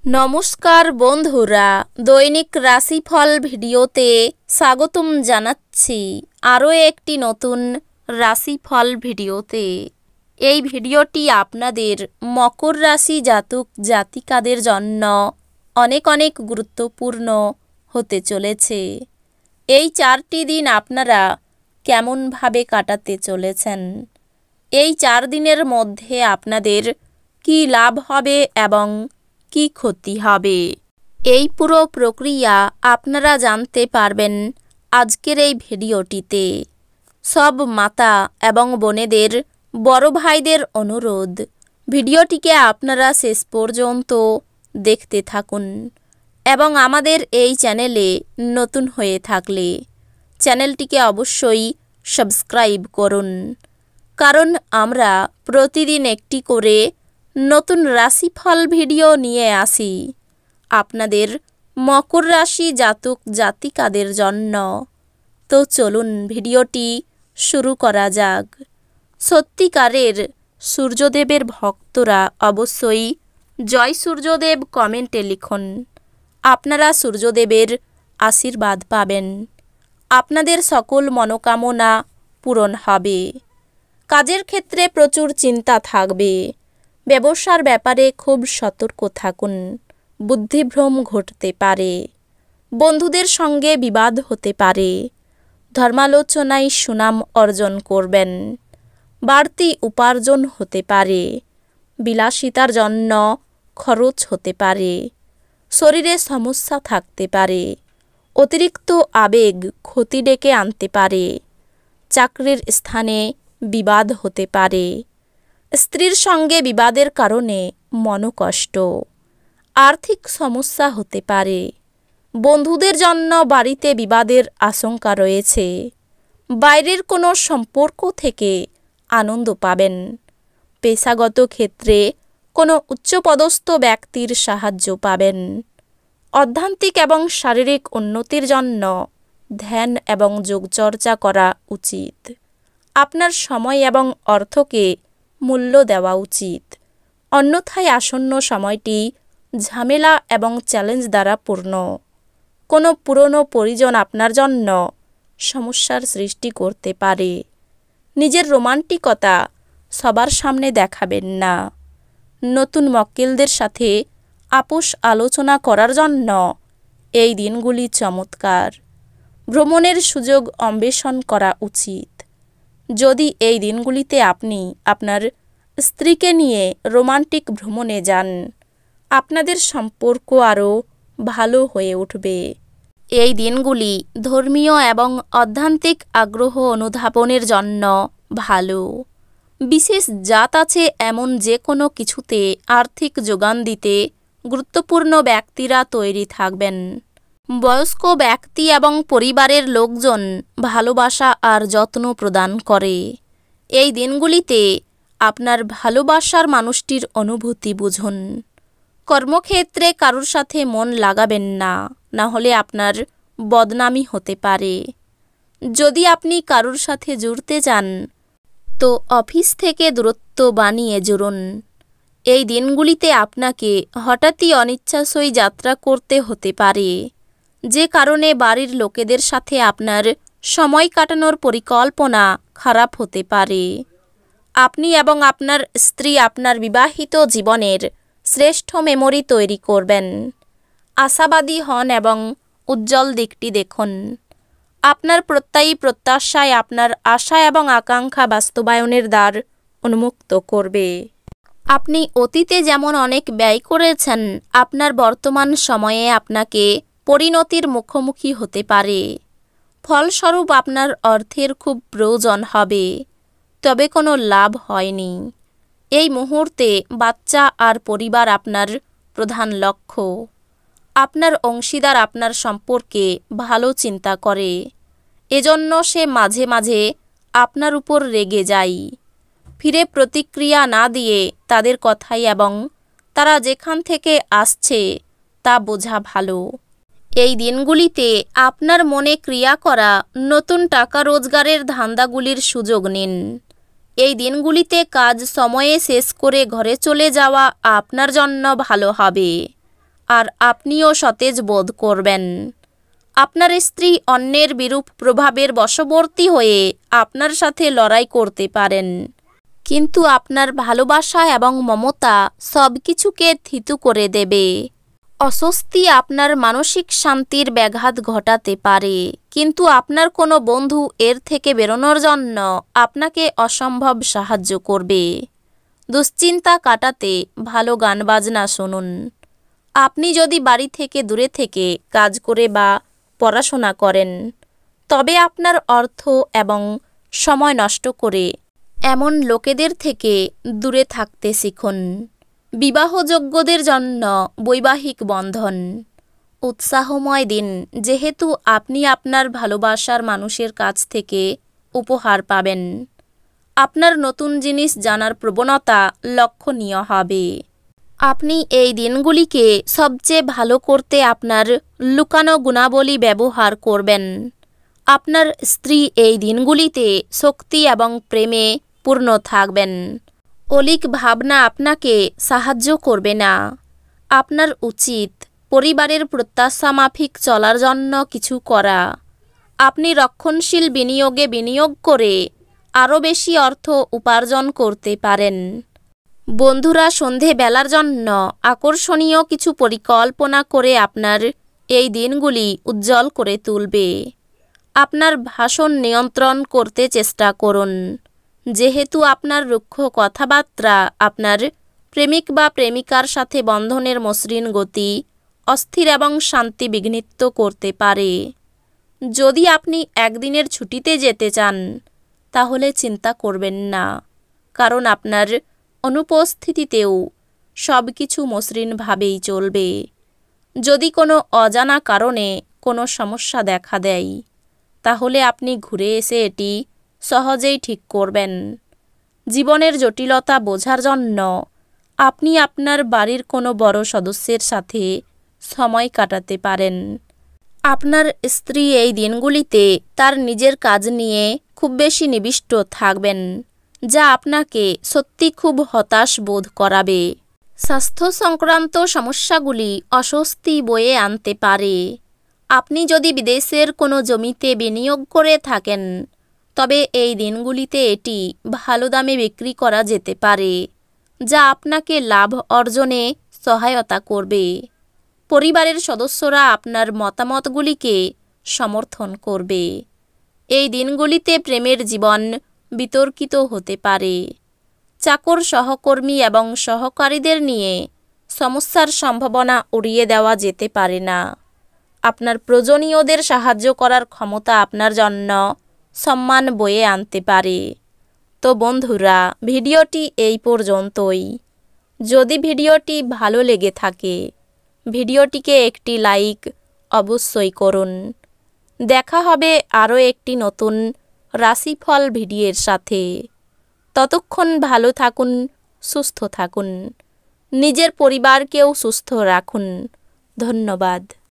নমস্কার বন্ধুরা, দৈনিক রাশিফল ভিডিওতে স্বাগতম জানাচ্ছি আরও একটি নতুন রাশিফল ভিডিওতে। এই ভিডিওটি আপনাদের মকর রাশি জাতক জাতিকাদের জন্য অনেক অনেক গুরুত্বপূর্ণ হতে চলেছে। এই 4টি দিন আপনারা কেমনভাবে কাটাতে চলেছেন, এই 4 দিনের মধ্যে আপনাদের কি লাভ হবে এবং কি ক্ষতি হবে, এই পুরো প্রক্রিয়া আপনারা জানতে পারবেন আজকের এই ভিডিওটিতে। সব মাতা এবং বোনেদের, বড় ভাইদের অনুরোধ, ভিডিওটিকে আপনারা শেষ পর্যন্ত দেখতে থাকুন এবং আমাদের এই চ্যানেলে নতুন হয়ে থাকলে চ্যানেলটিকে অবশ্যই সাবস্ক্রাইব করুন, কারণ আমরা প্রতিদিন একটি করে নতুন রাশিফল ভিডিও নিয়ে আসি আপনাদের মকর রাশি জাতক জাতিকাদের জন্য। তো চলুন ভিডিওটি শুরু করা যাক। সত্যিকারের সূর্যদেবের ভক্তরা অবশ্যই জয় সূর্যদেব কমেন্টে লিখুন। আপনারা সূর্যদেবের আশীর্বাদ পাবেন, আপনাদের সকল মনোকামনা পূরণ হবে। কাজের ক্ষেত্রে প্রচুর চিন্তা থাকবে, ব্যবসার ব্যাপারে খুব সতর্ক থাকুন, বুদ্ধিভ্রম ঘটতে পারে, বন্ধুদের সঙ্গে বিবাদ হতে পারে, ধর্মালোচনায় সুনাম অর্জন করবেন, বাড়তি উপার্জন হতে পারে, বিলাসিতার জন্য খরচ হতে পারে, শরীরে সমস্যা থাকতে পারে, অতিরিক্ত আবেগ ক্ষতি ডেকে আনতে পারে, চাকরির স্থানে বিবাদ হতে পারে, স্ত্রীর সঙ্গে বিবাদের কারণে মনোকষ্ট, আর্থিক সমস্যা হতে পারে, বন্ধুদের জন্য বাড়িতে বিবাদের আশঙ্কা রয়েছে, বাইরের কোনো সম্পর্ক থেকে আনন্দ পাবেন, পেশাগত ক্ষেত্রে কোনো উচ্চপদস্থ ব্যক্তির সাহায্য পাবেন, অধ্যাত্মিক এবং শারীরিক উন্নতির জন্য ধ্যান এবং যোগচর্চা করা উচিত। আপনার সময় এবং অর্থকে মূল্য দেওয়া উচিত, অন্যথায় আসন্ন সময়টি ঝামেলা এবং চ্যালেঞ্জ দ্বারা পূর্ণ। কোনো পুরনো পরিজন আপনার জন্য সমস্যার সৃষ্টি করতে পারে। নিজের রোমান্টিকতা সবার সামনে দেখাবেন না। নতুন মক্কেলদের সাথে আপোষ আলোচনা করার জন্য এই দিনগুলি চমৎকার। ভ্রমণের সুযোগ অন্বেষণ করা উচিত। যদি এই দিনগুলিতে আপনি আপনার স্ত্রীকে নিয়ে রোমান্টিক ভ্রমণে যান, আপনাদের সম্পর্ক আরও ভালো হয়ে উঠবে। এই দিনগুলি ধর্মীয় এবং আধ্যাত্মিক আগ্রহ অনুধাবনের জন্য ভালো। বিশেষ জাত আছে এমন যে কোনো কিছুতে আর্থিক যোগান দিতে গুরুত্বপূর্ণ ব্যক্তিরা তৈরি থাকবেন। বয়স্ক ব্যক্তি এবং পরিবারের লোকজন ভালোবাসা আর যত্ন প্রদান করে। এই দিনগুলিতে আপনার ভালোবাসার মানুষটির অনুভূতি বুঝুন। কর্মক্ষেত্রে কারোর সাথে মন লাগাবেন না, না হলে আপনার বদনামি হতে পারে। যদি আপনি কারোর সাথে জুড়তে চান তো অফিস থেকে দূরত্ব বানিয়ে জুড়ুন। এই দিনগুলিতে আপনাকে হঠাৎই অনিচ্ছাসই যাত্রা করতে হতে পারে, যে কারণে বাড়ির লোকেদের সাথে আপনার সময় কাটানোর পরিকল্পনা খারাপ হতে পারে। আপনি এবং আপনার স্ত্রী আপনার বিবাহিত জীবনের শ্রেষ্ঠ মেমোরি তৈরি করবেন। আশাবাদী হন এবং উজ্জ্বল দিকটি দেখুন। আপনার প্রত্যয়ী প্রত্যাশায় আপনার আশা এবং আকাঙ্ক্ষা বাস্তবায়নের দ্বার উন্মুক্ত করবে। আপনি অতীতে যেমন অনেক ব্যয় করেছেন, আপনার বর্তমান সময়ে আপনাকে পরিণতির মুখোমুখি হতে পারে। ফলস্বরূপ আপনার অর্থের খুব প্রয়োজন হবে, তবে কোনো লাভ হয়নি। এই মুহূর্তে বাচ্চা আর পরিবার আপনার প্রধান লক্ষ্য। আপনার অংশীদার আপনার সম্পর্কে ভালো চিন্তা করে, এজন্য সে মাঝে মাঝে আপনার উপর রেগে যায়। ফিরে প্রতিক্রিয়া না দিয়ে তাদের কথাই এবং তারা যেখান থেকে আসছে তা বোঝা ভালো। এই দিনগুলিতে আপনার মনে ক্রিয়া করা নতুন টাকা রোজগারের ধান্দাগুলির সুযোগ নিন। এই দিনগুলিতে কাজ সময়ে শেষ করে ঘরে চলে যাওয়া আপনার জন্য ভালো হবে। আর আপনিও সতেজ বোধ করবেন। আপনার স্ত্রী অন্যের বিরূপ প্রভাবের বশবর্তী হয়ে আপনার সাথে লড়াই করতে পারেন, কিন্তু আপনার ভালোবাসা এবং মমতা সব কিছুকে থিতু করে দেবে। অস্বস্তি আপনার মানসিক শান্তির ব্যাঘাত ঘটাতে পারে, কিন্তু আপনার কোনো বন্ধু এর থেকে বেরোনোর জন্য আপনাকে অসম্ভব সাহায্য করবে। দুশ্চিন্তা কাটাতে ভালো গান বাজনা শুনুন। আপনি যদি বাড়ি থেকে দূরে থেকে কাজ করে বা পড়াশোনা করেন, তবে আপনার অর্থ এবং সময় নষ্ট করে এমন লোকেদের থেকে দূরে থাকতে শিখুন। বিবাহযোগ্যদের জন্য বৈবাহিক বন্ধন উৎসাহময় দিন, যেহেতু আপনি আপনার ভালোবাসার মানুষের কাছ থেকে উপহার পাবেন। আপনার নতুন জিনিস জানার প্রবণতা লক্ষণীয় হবে। আপনি এই দিনগুলিকে সবচেয়ে ভালো করতে আপনার লুকানো গুণাবলী ব্যবহার করবেন। আপনার স্ত্রী এই দিনগুলিতে শক্তি এবং প্রেমে পূর্ণ থাকবেন। অলিক ভাবনা আপনাকে সাহায্য করবে না। আপনার উচিত পরিবারের প্রত্যাশা মাফিক চলার জন্য কিছু করা। আপনি রক্ষণশীল বিনিয়োগে বিনিয়োগ করে আরও বেশি অর্থ উপার্জন করতে পারেন। বন্ধুরা সন্ধেবেলার জন্য আকর্ষণীয় কিছু পরিকল্পনা করে আপনার এই দিনগুলি উজ্জ্বল করে তুলবে। আপনার ভাষণ নিয়ন্ত্রণ করতে চেষ্টা করুন, যেহেতু আপনার রুক্ষ কথাবার্তা আপনার প্রেমিক বা প্রেমিকার সাথে বন্ধনের মসৃণ গতি অস্থির এবং শান্তি বিঘ্নিত করতে পারে। যদি আপনি একদিনের ছুটিতে যেতে চান, তাহলে চিন্তা করবেন না, কারণ আপনার অনুপস্থিতিতেও সব কিছু মসৃণভাবেই চলবে। যদি কোনো অজানা কারণে কোনো সমস্যা দেখা দেয়, তাহলে আপনি ঘুরে এসে এটি সহজেই ঠিক করবেন। জীবনের জটিলতা বোঝার জন্য আপনি আপনার বাড়ির কোনো বড় সদস্যের সাথে সময় কাটাতে পারেন। আপনার স্ত্রী এই দিনগুলিতে তার নিজের কাজ নিয়ে খুব বেশি নিবিষ্ট থাকবেন, যা আপনাকে সত্যি খুব হতাশ বোধ করাবে। স্বাস্থ্য সংক্রান্ত সমস্যাগুলি অস্বস্তি বয়ে আনতে পারে। আপনি যদি বিদেশের কোনো জমিতে বিনিয়োগ করে থাকেন, তবে এই দিনগুলিতে এটি ভালো দামে বিক্রি করা যেতে পারে, যা আপনাকে লাভ অর্জনে সহায়তা করবে। পরিবারের সদস্যরা আপনার মতামতগুলিকে সমর্থন করবে। এই দিনগুলিতে প্রেমের জীবন বিতর্কিত হতে পারে। চাকর, সহকর্মী এবং সহকারীদের নিয়ে সমস্যার সম্ভাবনা উড়িয়ে দেওয়া যেতে পারে না। আপনার প্রয়োজনীয়দের সাহায্য করার ক্ষমতা আপনার জন্য সম্মান বয়ে আনতে পারে। তো বন্ধুরা, ভিডিওটি এই পর্যন্তই। যদি ভিডিওটি ভালো লেগে থাকে, ভিডিওটিকে একটি লাইক অবশ্যই করুন। দেখা হবে আরও একটি নতুন রাশিফল ভিডিওর সাথে। ততক্ষণ ভালো থাকুন, সুস্থ থাকুন, নিজের পরিবারকেও সুস্থ রাখুন। ধন্যবাদ।